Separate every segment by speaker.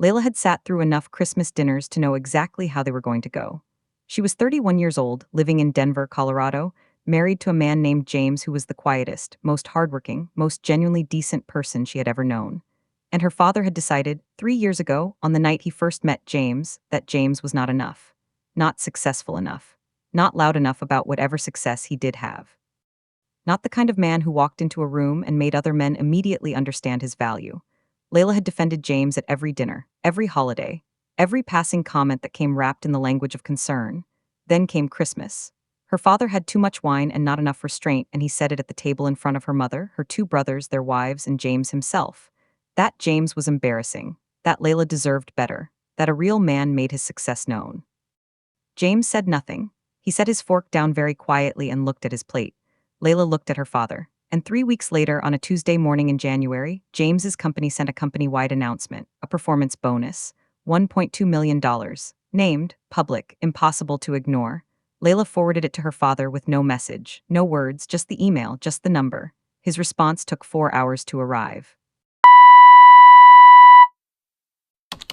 Speaker 1: Layla had sat through enough Christmas dinners to know exactly how they were going to go. She was 31 years old, living in Denver, Colorado, married to a man named James who was the quietest, most hardworking, most genuinely decent person she had ever known. And her father had decided, 3 years ago, on the night he first met James, that James was not enough. Not successful enough. Not loud enough about whatever success he did have. Not the kind of man who walked into a room and made other men immediately understand his value. Layla had defended James at every dinner, every holiday, every passing comment that came wrapped in the language of concern. Then came Christmas. Her father had too much wine and not enough restraint, and he said it at the table in front of her mother, her two brothers, their wives, and James himself. That James was embarrassing. That Layla deserved better. That a real man made his success known. James said nothing. He set his fork down very quietly and looked at his plate. Layla looked at her father. And 3 weeks later, on a Tuesday morning in January, James's company sent a company-wide announcement, a performance bonus, $1.2 million, named, public, impossible to ignore. Layla forwarded it to her father with no message, no words, just the email, just the number. His response took 4 hours to arrive.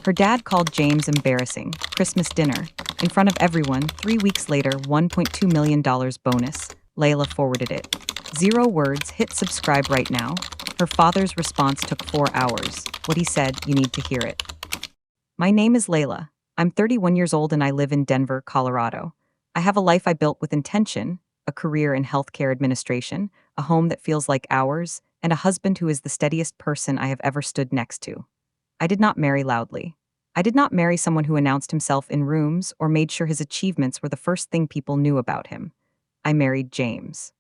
Speaker 1: Her dad called James embarrassing, Christmas dinner. In front of everyone, 3 weeks later, $1.2 million bonus. Layla forwarded it. 0 words, hit subscribe right now. Her father's response took 4 hours. What he said, you need to hear it. My name is Layla. I'm 31 years old and I live in Denver, Colorado. I have a life I built with intention, a career in healthcare administration, a home that feels like ours, and a husband who is the steadiest person I have ever stood next to. I did not marry loudly. I did not marry someone who announced himself in rooms or made sure his achievements were the first thing people knew about him. I married James.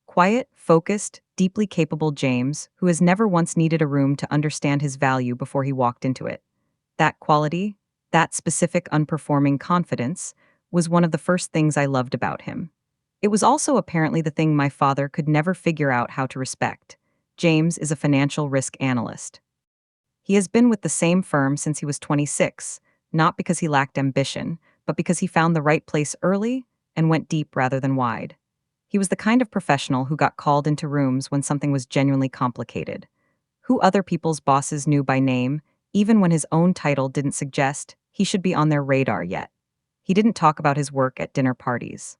Speaker 1: Quiet, focused, deeply capable James, who has never once needed a room to understand his value before he walked into it. That quality, that specific unperforming confidence, was one of the first things I loved about him. It was also apparently the thing my father could never figure out how to respect. James is a financial risk analyst. He has been with the same firm since he was 26, not because he lacked ambition, but because he found the right place early and went deep rather than wide. He was the kind of professional who got called into rooms when something was genuinely complicated, who other people's bosses knew by name, even when his own title didn't suggest he should be on their radar yet. He didn't talk about his work at dinner parties.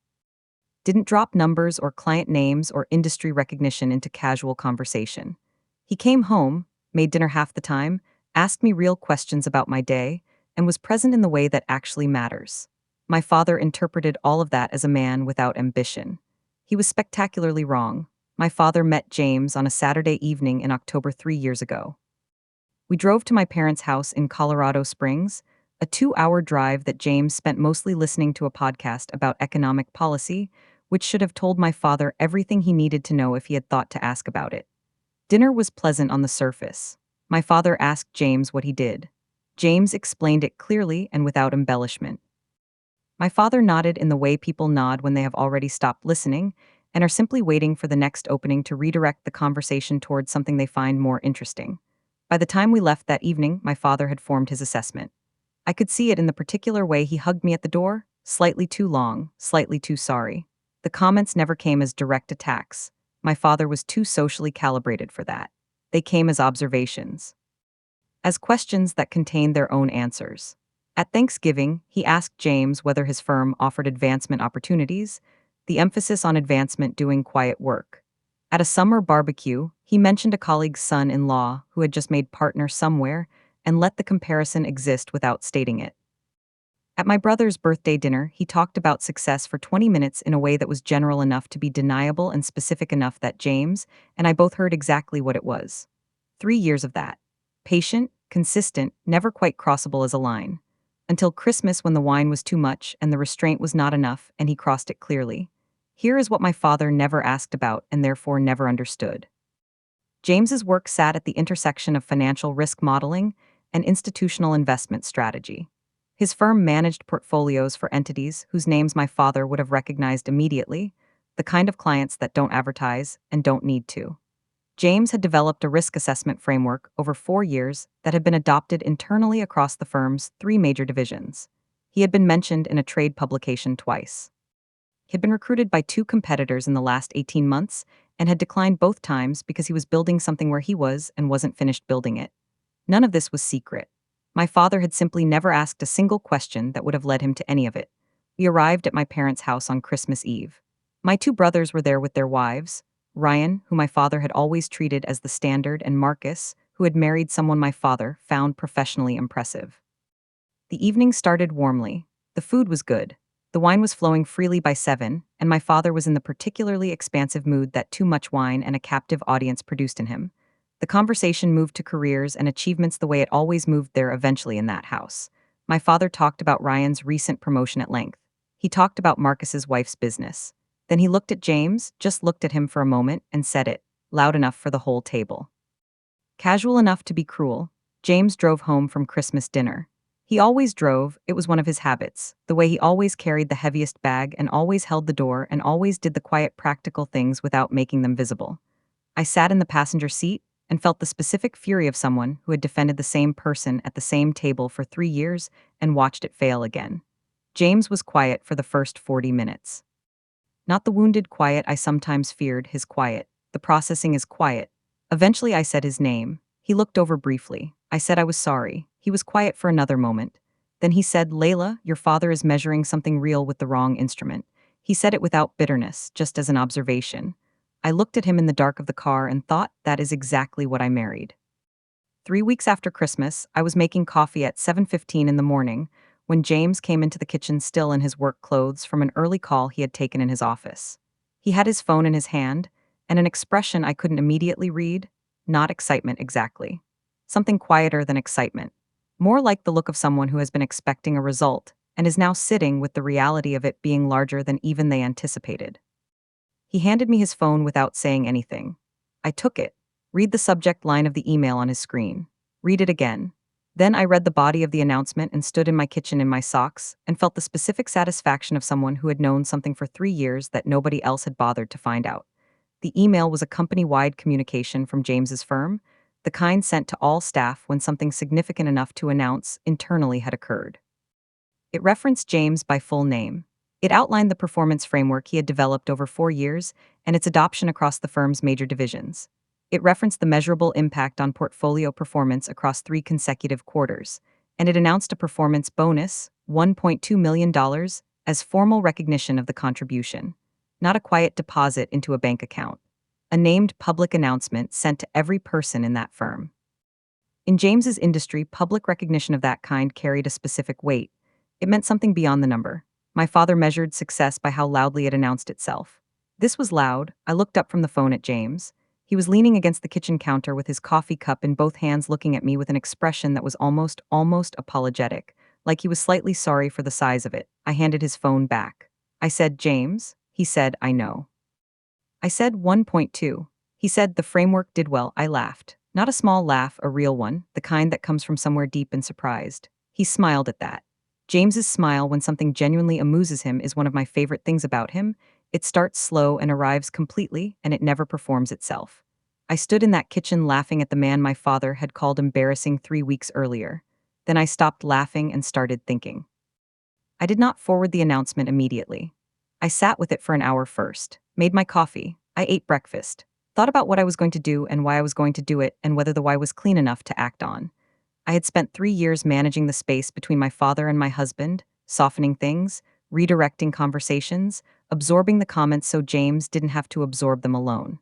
Speaker 1: Didn't drop numbers or client names or industry recognition into casual conversation. He came home, made dinner half the time, asked me real questions about my day, and was present in the way that actually matters. My father interpreted all of that as a man without ambition. He was spectacularly wrong. My father met James on a Saturday evening in October 3 years ago. We drove to my parents' house in Colorado Springs, a 2-hour drive that James spent mostly listening to a podcast about economic policy, which should have told my father everything he needed to know if he had thought to ask about it. Dinner was pleasant on the surface. My father asked James what he did. James explained it clearly and without embellishment. My father nodded in the way people nod when they have already stopped listening and are simply waiting for the next opening to redirect the conversation towards something they find more interesting. By the time we left that evening, my father had formed his assessment. I could see it in the particular way he hugged me at the door, slightly too long, slightly too sorry. The comments never came as direct attacks. My father was too socially calibrated for that. They came as observations, as questions that contained their own answers. At Thanksgiving, he asked James whether his firm offered advancement opportunities, the emphasis on advancement doing quiet work. At a summer barbecue, he mentioned a colleague's son-in-law who had just made partner somewhere and let the comparison exist without stating it. At my brother's birthday dinner, he talked about success for 20 minutes in a way that was general enough to be deniable and specific enough that James and I both heard exactly what it was. 3 years of that. Patient, consistent, never quite crossable as a line. Until Christmas when the wine was too much and the restraint was not enough and he crossed it clearly. Here is what my father never asked about and therefore never understood. James's work sat at the intersection of financial risk modeling and institutional investment strategy. His firm managed portfolios for entities whose names my father would have recognized immediately, the kind of clients that don't advertise and don't need to. James had developed a risk assessment framework over 4 years that had been adopted internally across the firm's 3 major divisions. He had been mentioned in a trade publication twice. He had been recruited by 2 competitors in the last 18 months and had declined both times because he was building something where he was and wasn't finished building it. None of this was secret. My father had simply never asked a single question that would have led him to any of it. We arrived at my parents' house on Christmas Eve. My two brothers were there with their wives, Ryan, who my father had always treated as the standard, and Marcus, who had married someone my father found professionally impressive. The evening started warmly. The food was good. The wine was flowing freely by 7, and my father was in the particularly expansive mood that too much wine and a captive audience produced in him. The conversation moved to careers and achievements the way it always moved there eventually in that house. My father talked about Ryan's recent promotion at length. He talked about Marcus's wife's business. Then he looked at James, just looked at him for a moment, and said it, loud enough for the whole table. Casual enough to be cruel, James drove home from Christmas dinner. He always drove, it was one of his habits, the way he always carried the heaviest bag and always held the door and always did the quiet practical things without making them visible. I sat in the passenger seat and felt the specific fury of someone who had defended the same person at the same table for 3 years and watched it fail again. James was quiet for the first 40 minutes. Not the wounded quiet I sometimes feared, his quiet. The processing is quiet. Eventually I said his name. He looked over briefly. I said I was sorry. He was quiet for another moment. Then he said, Layla, your father is measuring something real with the wrong instrument. He said it without bitterness, just as an observation. I looked at him in the dark of the car and thought, that is exactly what I married. 3 weeks after Christmas, I was making coffee at 7:15 in the morning when James came into the kitchen still in his work clothes from an early call he had taken in his office. He had his phone in his hand, and an expression I couldn't immediately read, not excitement exactly. Something quieter than excitement. More like the look of someone who has been expecting a result and is now sitting with the reality of it being larger than even they anticipated. He handed me his phone without saying anything. I took it. Read the subject line of the email on his screen. Read it again. Then I read the body of the announcement and stood in my kitchen in my socks and felt the specific satisfaction of someone who had known something for 3 years that nobody else had bothered to find out. The email was a company-wide communication from James's firm, the kind sent to all staff when something significant enough to announce internally had occurred. It referenced James by full name. It outlined the performance framework he had developed over 4 years and its adoption across the firm's major divisions. It referenced the measurable impact on portfolio performance across 3 consecutive quarters, and it announced a performance bonus, $1.2 million, as formal recognition of the contribution, not a quiet deposit into a bank account. A named public announcement sent to every person in that firm. In James's industry, public recognition of that kind carried a specific weight. It meant something beyond the number. My father measured success by how loudly it announced itself. This was loud. I looked up from the phone at James. He was leaning against the kitchen counter with his coffee cup in both hands, looking at me with an expression that was almost apologetic, like he was slightly sorry for the size of it. I handed his phone back. I said, James? He said, I know. I said 1.2. He said the framework did well. I laughed. Not a small laugh, a real one, the kind that comes from somewhere deep and surprised. He smiled at that. James's smile when something genuinely amuses him is one of my favorite things about him. It starts slow and arrives completely, and it never performs itself. I stood in that kitchen laughing at the man my father had called embarrassing 3 weeks earlier. Then I stopped laughing and started thinking. I did not forward the announcement immediately. I sat with it for an hour first, made my coffee, I ate breakfast, thought about what I was going to do and why I was going to do it and whether the why was clean enough to act on. I had spent 3 years managing the space between my father and my husband, softening things, redirecting conversations, absorbing the comments so James didn't have to absorb them alone.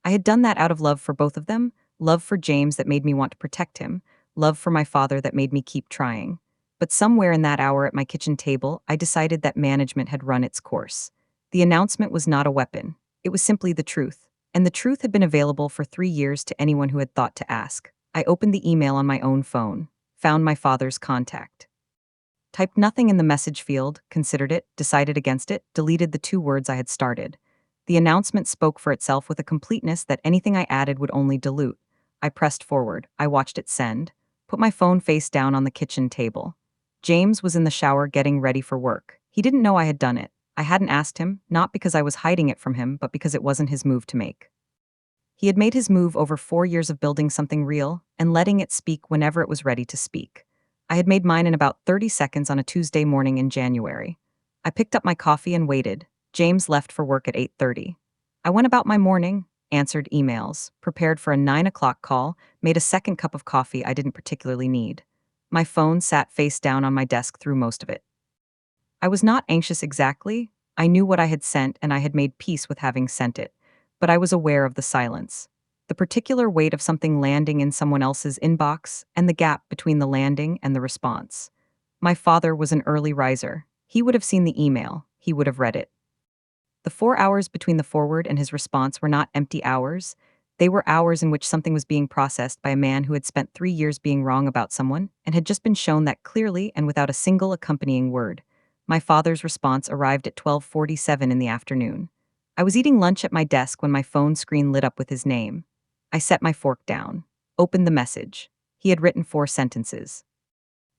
Speaker 1: I had done that out of love for both of them, love for James that made me want to protect him, love for my father that made me keep trying. But somewhere in that hour at my kitchen table, I decided that management had run its course. The announcement was not a weapon. It was simply the truth. And the truth had been available for 3 years to anyone who had thought to ask. I opened the email on my own phone, found my father's contact. Typed nothing in the message field, considered it, decided against it, deleted the 2 words I had started. The announcement spoke for itself with a completeness that anything I added would only dilute. I pressed forward. I watched it send. Put my phone face down on the kitchen table. James was in the shower getting ready for work. He didn't know I had done it. I hadn't asked him, not because I was hiding it from him, but because it wasn't his move to make. He had made his move over 4 years of building something real and letting it speak whenever it was ready to speak. I had made mine in about 30 seconds on a Tuesday morning in January. I picked up my coffee and waited. James left for work at 8:30. I went about my morning, answered emails, prepared for a 9 o'clock call, made a second cup of coffee I didn't particularly need. My phone sat face down on my desk through most of it. I was not anxious exactly. I knew what I had sent and I had made peace with having sent it. But I was aware of the silence. The particular weight of something landing in someone else's inbox and the gap between the landing and the response. My father was an early riser. He would have seen the email. He would have read it. The 4 hours between the forward and his response were not empty hours. They were hours in which something was being processed by a man who had spent 3 years being wrong about someone and had just been shown that clearly and without a single accompanying word. My father's response arrived at 12:47 in the afternoon. I was eating lunch at my desk when my phone screen lit up with his name. I set my fork down, opened the message. He had written 4 sentences.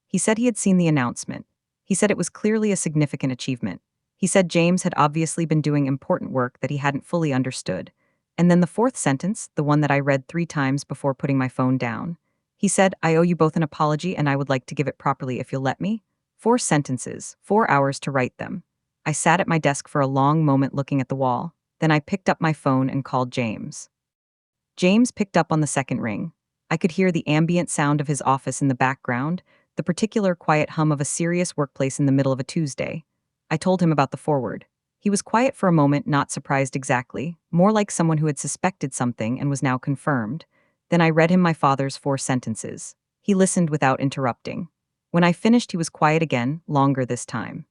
Speaker 1: He said he had seen the announcement. He said it was clearly a significant achievement. He said James had obviously been doing important work that he hadn't fully understood. And then the fourth sentence, the one that I read 3 times before putting my phone down. He said, I owe you both an apology and I would like to give it properly if you'll let me. 4 sentences, 4 hours to write them. I sat at my desk for a long moment looking at the wall. Then I picked up my phone and called James. James picked up on the second ring. I could hear the ambient sound of his office in the background, the particular quiet hum of a serious workplace in the middle of a Tuesday. I told him about the forward. He was quiet for a moment, not surprised exactly, more like someone who had suspected something and was now confirmed. Then I read him my father's 4 sentences. He listened without interrupting. When I finished, he was quiet again, longer this time.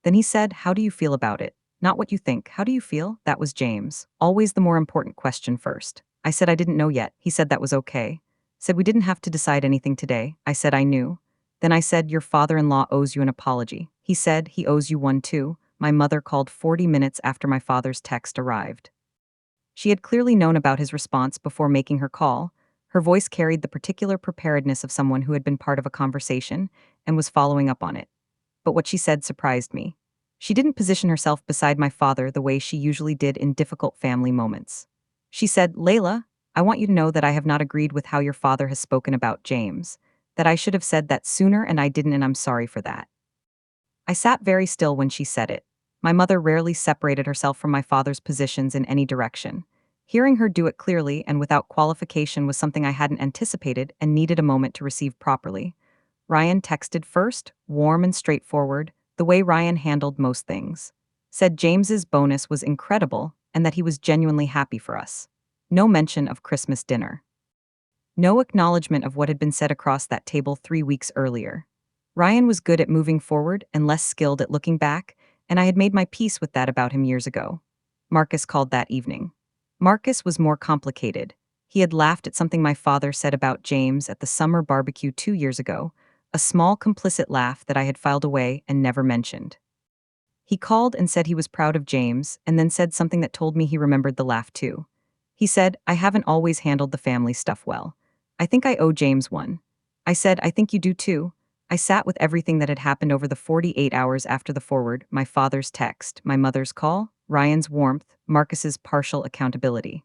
Speaker 1: Then he said, How do you feel about it? Not what you think. How do you feel? That was James. Always the more important question first. I said I didn't know yet. He said that was okay. Said we didn't have to decide anything today. I said I knew. Then I said, Your father-in-law owes you an apology. He said, He owes you one too. My mother called 40 minutes after my father's text arrived. She had clearly known about his response before making her call. Her voice carried the particular preparedness of someone who had been part of a conversation and was following up on it. But what she said surprised me. She didn't position herself beside my father the way she usually did in difficult family moments. She said, Layla, I want you to know that I have not agreed with how your father has spoken about James, that I should have said that sooner and I didn't and I'm sorry for that. I sat very still when she said it. My mother rarely separated herself from my father's positions in any direction. Hearing her do it clearly and without qualification was something I hadn't anticipated and needed a moment to receive properly. Ryan texted first, warm and straightforward, the way Ryan handled most things. Said James's bonus was incredible and that he was genuinely happy for us. No mention of Christmas dinner. No acknowledgement of what had been said across that table 3 weeks earlier. Ryan was good at moving forward and less skilled at looking back, and I had made my peace with that about him years ago. Marcus called that evening. Marcus was more complicated. He had laughed at something my father said about James at the summer barbecue 2 years ago, a small complicit laugh that I had filed away and never mentioned. He called and said he was proud of James, and then said something that told me he remembered the laugh too. He said, I haven't always handled the family stuff well. I think I owe James one. I said, I think you do too. I sat with everything that had happened over the 48 hours after the forward, my father's text, my mother's call, Ryan's warmth, Marcus's partial accountability.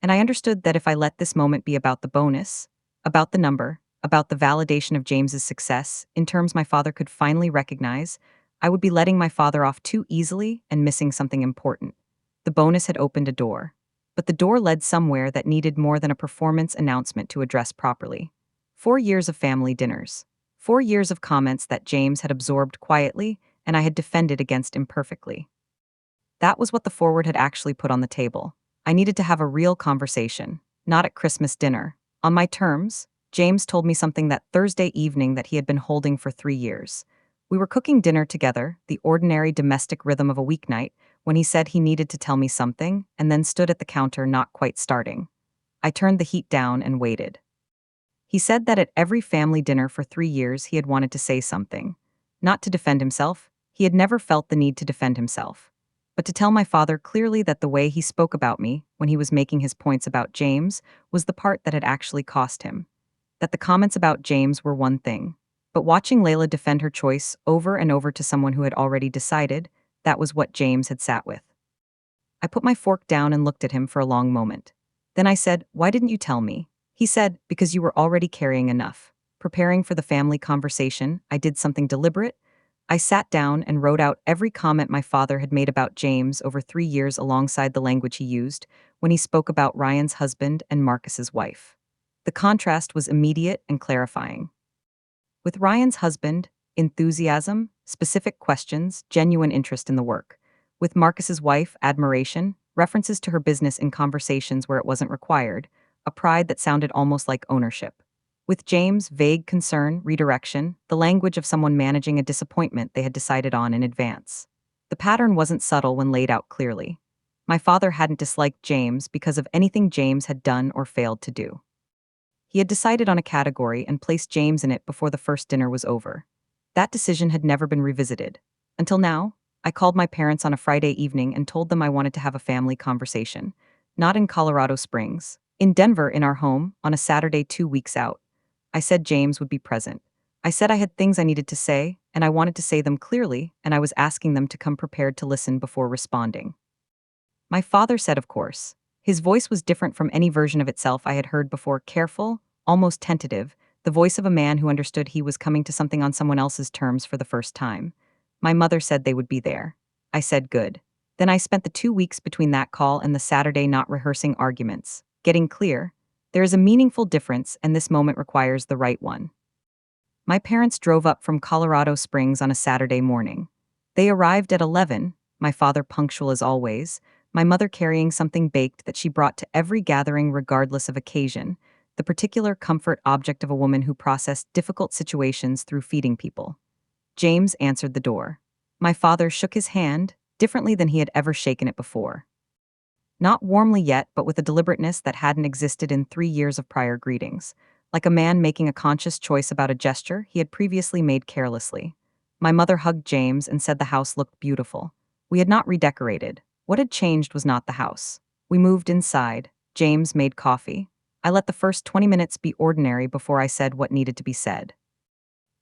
Speaker 1: And I understood that if I let this moment be about the bonus, about the number, about the validation of James's success, in terms my father could finally recognize, I would be letting my father off too easily and missing something important. The bonus had opened a door. But the door led somewhere that needed more than a performance announcement to address properly. 4 years of family dinners. 4 years of comments that James had absorbed quietly and I had defended against imperfectly. That was what the forward had actually put on the table. I needed to have a real conversation, not at Christmas dinner. On my terms, James told me something that Thursday evening that he had been holding for 3 years. We were cooking dinner together, the ordinary domestic rhythm of a weeknight, when he said he needed to tell me something, and then stood at the counter not quite starting. I turned the heat down and waited. He said that at every family dinner for 3 years he had wanted to say something. Not to defend himself, he had never felt the need to defend himself. But to tell my father clearly that the way he spoke about me, when he was making his points about James, was the part that had actually cost him. That the comments about James were one thing. But watching Layla defend her choice over and over to someone who had already decided, that was what James had sat with. I put my fork down and looked at him for a long moment. Then I said, Why didn't you tell me? He said, Because you were already carrying enough. Preparing for the family conversation, I did something deliberate. I sat down and wrote out every comment my father had made about James over 3 years alongside the language he used when he spoke about Ryan's husband and Marcus's wife. The contrast was immediate and clarifying. With Ryan's husband, enthusiasm, specific questions, genuine interest in the work. With Marcus's wife, admiration, references to her business in conversations where it wasn't required, a pride that sounded almost like ownership. With James, vague concern, redirection, the language of someone managing a disappointment they had decided on in advance. The pattern wasn't subtle when laid out clearly. My father hadn't disliked James because of anything James had done or failed to do. He had decided on a category and placed James in it before the first dinner was over. That decision had never been revisited. Until now, I called my parents on a Friday evening and told them I wanted to have a family conversation. Not in Colorado Springs. In Denver, in our home, on a Saturday 2 weeks out. I said James would be present. I said I had things I needed to say, and I wanted to say them clearly, and I was asking them to come prepared to listen before responding. My father said, of course. His voice was different from any version of itself I had heard before, careful, almost tentative, the voice of a man who understood he was coming to something on someone else's terms for the first time. My mother said they would be there. I said good. Then I spent the 2 weeks between that call and the Saturday not rehearsing arguments, getting clear. There is a meaningful difference, and this moment requires the right one. My parents drove up from Colorado Springs on a Saturday morning. They arrived at 11, my father punctual as always, my mother carrying something baked that she brought to every gathering regardless of occasion, the particular comfort object of a woman who processed difficult situations through feeding people. James answered the door. My father shook his hand, differently than he had ever shaken it before. Not warmly yet, but with a deliberateness that hadn't existed in 3 years of prior greetings, like a man making a conscious choice about a gesture he had previously made carelessly. My mother hugged James and said the house looked beautiful. We had not redecorated. What had changed was not the house. We moved inside. James made coffee. I let the first 20 minutes be ordinary before I said what needed to be said.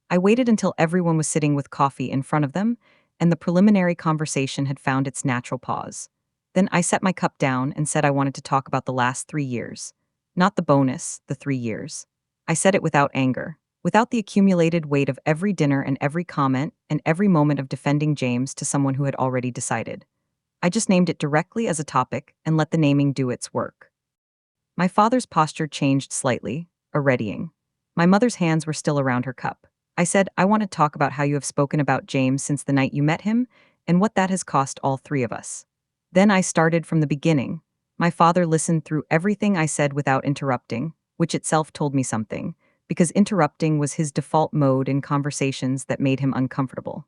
Speaker 1: I waited until everyone was sitting with coffee in front of them, and the preliminary conversation had found its natural pause. Then I set my cup down and said I wanted to talk about the last 3 years. Not the bonus, the 3 years. I said it without anger, without the accumulated weight of every dinner and every comment and every moment of defending James to someone who had already decided. I just named it directly as a topic and let the naming do its work. My father's posture changed slightly, a readying. My mother's hands were still around her cup. I said, I want to talk about how you have spoken about James since the night you met him, and what that has cost all three of us. Then I started from the beginning. My father listened through everything I said without interrupting, which itself told me something, because interrupting was his default mode in conversations that made him uncomfortable.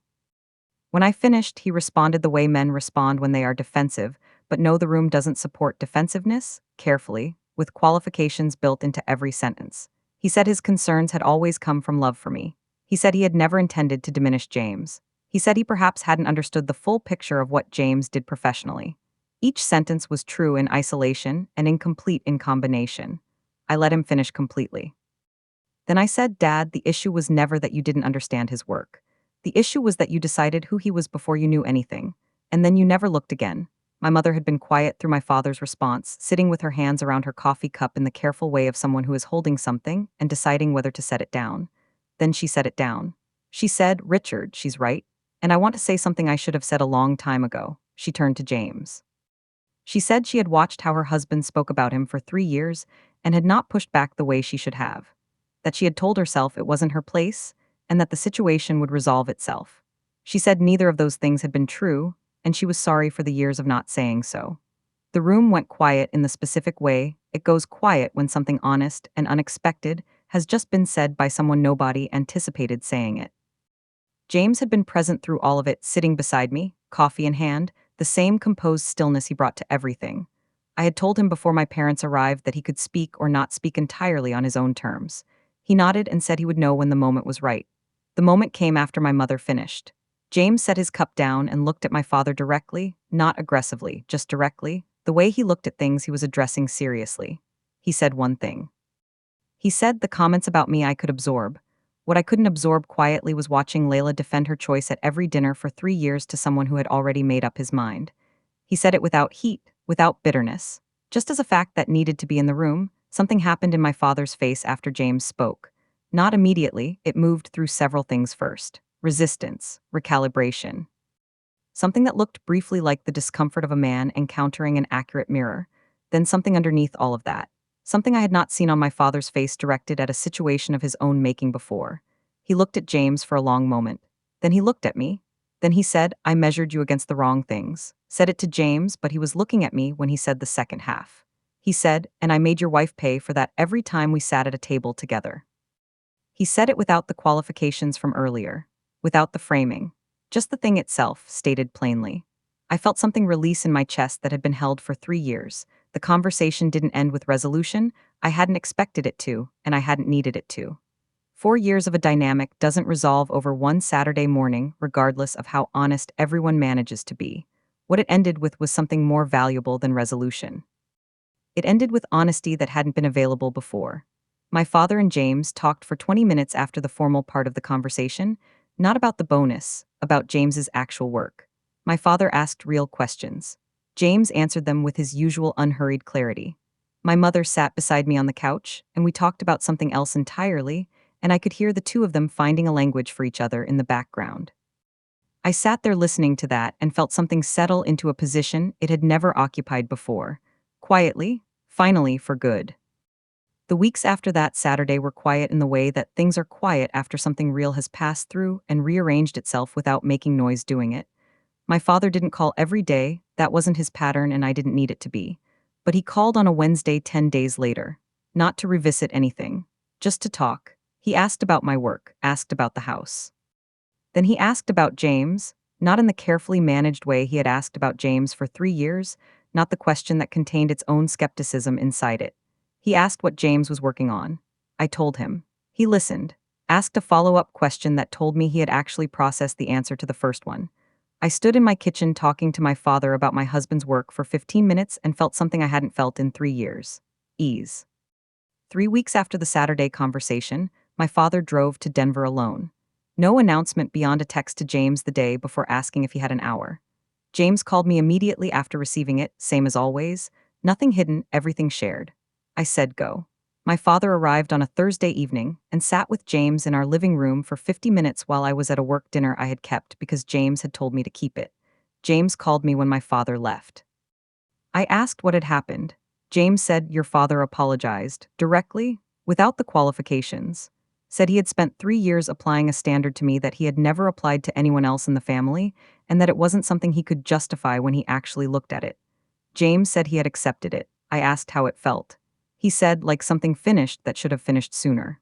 Speaker 1: When I finished, he responded the way men respond when they are defensive, but know the room doesn't support defensiveness, carefully, with qualifications built into every sentence. He said his concerns had always come from love for me. He said he had never intended to diminish James. He said he perhaps hadn't understood the full picture of what James did professionally. Each sentence was true in isolation and incomplete in combination. I let him finish completely. Then I said, Dad, the issue was never that you didn't understand his work. The issue was that you decided who he was before you knew anything, and then you never looked again. My mother had been quiet through my father's response, sitting with her hands around her coffee cup in the careful way of someone who is holding something and deciding whether to set it down. Then she set it down. She said, Richard, she's right. And I want to say something I should have said a long time ago. She turned to James. She said she had watched how her husband spoke about him for 3 years and had not pushed back the way she should have. That she had told herself it wasn't her place, and that the situation would resolve itself. She said neither of those things had been true, and she was sorry for the years of not saying so. The room went quiet in the specific way it goes quiet when something honest and unexpected has just been said by someone nobody anticipated saying it. James had been present through all of it, sitting beside me, coffee in hand, the same composed stillness he brought to everything. I had told him before my parents arrived that he could speak or not speak entirely on his own terms. He nodded and said he would know when the moment was right. The moment came after my mother finished. James set his cup down and looked at my father directly, not aggressively, just directly, the way he looked at things he was addressing seriously. He said one thing. He said the comments about me I could absorb. What I couldn't absorb quietly was watching Layla defend her choice at every dinner for 3 years to someone who had already made up his mind. He said it without heat, without bitterness. Just as a fact that needed to be in the room, something happened in my father's face after James spoke. Not immediately, it moved through several things first. Resistance, recalibration. Something that looked briefly like the discomfort of a man encountering an accurate mirror, then something underneath all of that. Something I had not seen on my father's face directed at a situation of his own making before. He looked at James for a long moment. Then he looked at me. Then he said, I measured you against the wrong things. Said it to James, but he was looking at me when he said the second half. He said, and I made your wife pay for that every time we sat at a table together. He said it without the qualifications from earlier, without the framing. Just the thing itself, stated plainly. I felt something release in my chest that had been held for 3 years. The conversation didn't end with resolution. I hadn't expected it to, and I hadn't needed it to. 4 years of a dynamic doesn't resolve over one Saturday morning, regardless of how honest everyone manages to be. What it ended with was something more valuable than resolution. It ended with honesty that hadn't been available before. My father and James talked for 20 minutes after the formal part of the conversation, not about the bonus, about James's actual work. My father asked real questions. James answered them with his usual unhurried clarity. My mother sat beside me on the couch, and we talked about something else entirely, and I could hear the two of them finding a language for each other in the background. I sat there listening to that and felt something settle into a position it had never occupied before. Quietly, finally for good. The weeks after that Saturday were quiet in the way that things are quiet after something real has passed through and rearranged itself without making noise doing it. My father didn't call every day, that wasn't his pattern and I didn't need it to be. But he called on a Wednesday 10 days later. Not to revisit anything. Just to talk. He asked about my work, asked about the house. Then he asked about James, not in the carefully managed way he had asked about James for 3 years, not the question that contained its own skepticism inside it. He asked what James was working on. I told him. He listened, asked a follow-up question that told me he had actually processed the answer to the first one. I stood in my kitchen talking to my father about my husband's work for 15 minutes and felt something I hadn't felt in 3 years. Ease. 3 weeks after the Saturday conversation, my father drove to Denver alone. No announcement beyond a text to James the day before asking if he had an hour. James called me immediately after receiving it, same as always. Nothing hidden, everything shared. I said go. My father arrived on a Thursday evening and sat with James in our living room for 50 minutes while I was at a work dinner I had kept because James had told me to keep it. James called me when my father left. I asked what had happened. James said your father apologized, directly, without the qualifications. Said he had spent 3 years applying a standard to me that he had never applied to anyone else in the family, and that it wasn't something he could justify when he actually looked at it. James said he had accepted it. I asked how it felt. He said, like something finished that should have finished sooner.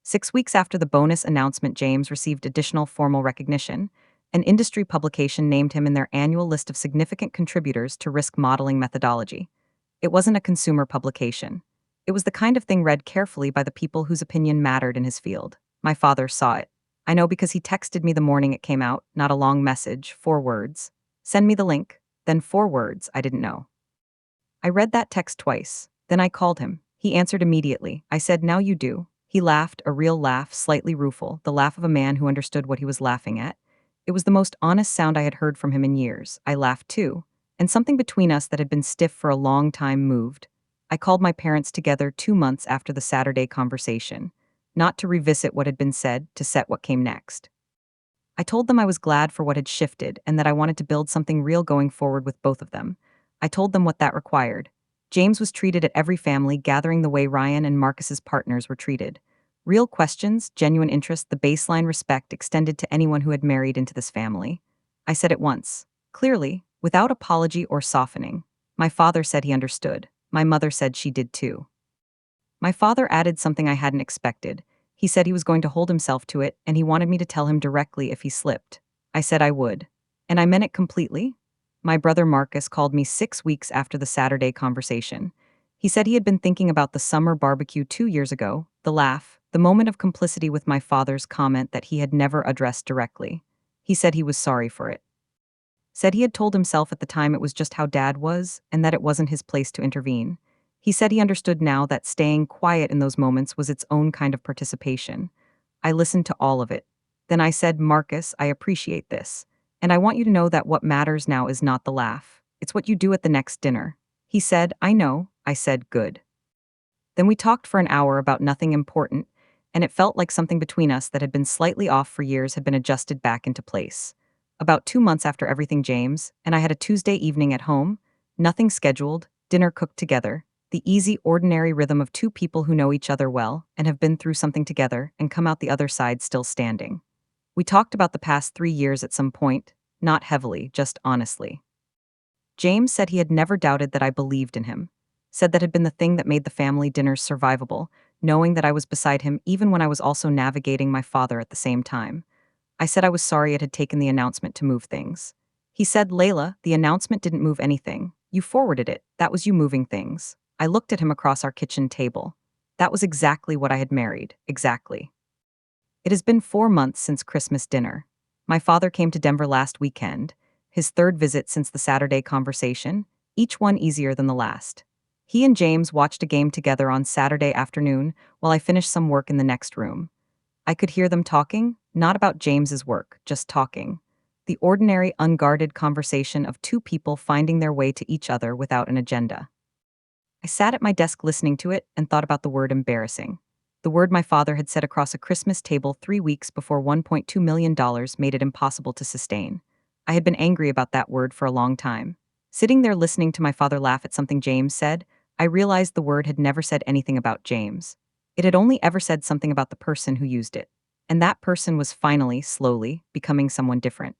Speaker 1: 6 weeks after the bonus announcement, James received additional formal recognition. An industry publication named him in their annual list of significant contributors to risk modeling methodology. It wasn't a consumer publication. It was the kind of thing read carefully by the people whose opinion mattered in his field. My father saw it. I know because he texted me the morning it came out, not a long message, 4 words. Send me the link, then 4 words I didn't know. I read that text twice. Then I called him. He answered immediately. I said, now you do. He laughed, a real laugh, slightly rueful, the laugh of a man who understood what he was laughing at. It was the most honest sound I had heard from him in years. I laughed too, and something between us that had been stiff for a long time moved. I called my parents together 2 months after the Saturday conversation, not to revisit what had been said, to set what came next. I told them I was glad for what had shifted and that I wanted to build something real going forward with both of them. I told them what that required. James was treated at every family gathering the way Ryan and Marcus's partners were treated. Real questions, genuine interest, the baseline respect extended to anyone who had married into this family. I said it once, clearly, without apology or softening. My father said he understood. My mother said she did too. My father added something I hadn't expected. He said he was going to hold himself to it, and he wanted me to tell him directly if he slipped. I said I would. And I meant it completely. My brother Marcus called me 6 weeks after the Saturday conversation. He said he had been thinking about the summer barbecue 2 years ago, the laugh, the moment of complicity with my father's comment that he had never addressed directly. He said he was sorry for it. Said he had told himself at the time it was just how Dad was, and that it wasn't his place to intervene. He said he understood now that staying quiet in those moments was its own kind of participation. I listened to all of it. Then I said, Marcus, I appreciate this. And I want you to know that what matters now is not the laugh. It's what you do at the next dinner. He said, I know. I said, good. Then we talked for an hour about nothing important, and it felt like something between us that had been slightly off for years had been adjusted back into place. About 2 months after everything, James and I had a Tuesday evening at home, nothing scheduled, dinner cooked together. The easy, ordinary rhythm of two people who know each other well and have been through something together and come out the other side still standing. We talked about the past 3 years at some point, not heavily, just honestly. James said he had never doubted that I believed in him, said that had been the thing that made the family dinners survivable, knowing that I was beside him even when I was also navigating my father at the same time. I said I was sorry it had taken the announcement to move things. He said, Layla, the announcement didn't move anything. You forwarded it. That was you moving things. I looked at him across our kitchen table. That was exactly what I had married. Exactly. It has been 4 months since Christmas dinner. My father came to Denver last weekend, his third visit since the Saturday conversation, each one easier than the last. He and James watched a game together on Saturday afternoon while I finished some work in the next room. I could hear them talking, not about James's work, just talking. The ordinary, unguarded conversation of two people finding their way to each other without an agenda. I sat at my desk listening to it and thought about the word embarrassing. The word my father had said across a Christmas table 3 weeks before $1.2 million made it impossible to sustain. I had been angry about that word for a long time. Sitting there listening to my father laugh at something James said, I realized the word had never said anything about James. It had only ever said something about the person who used it. And that person was finally, slowly, becoming someone different.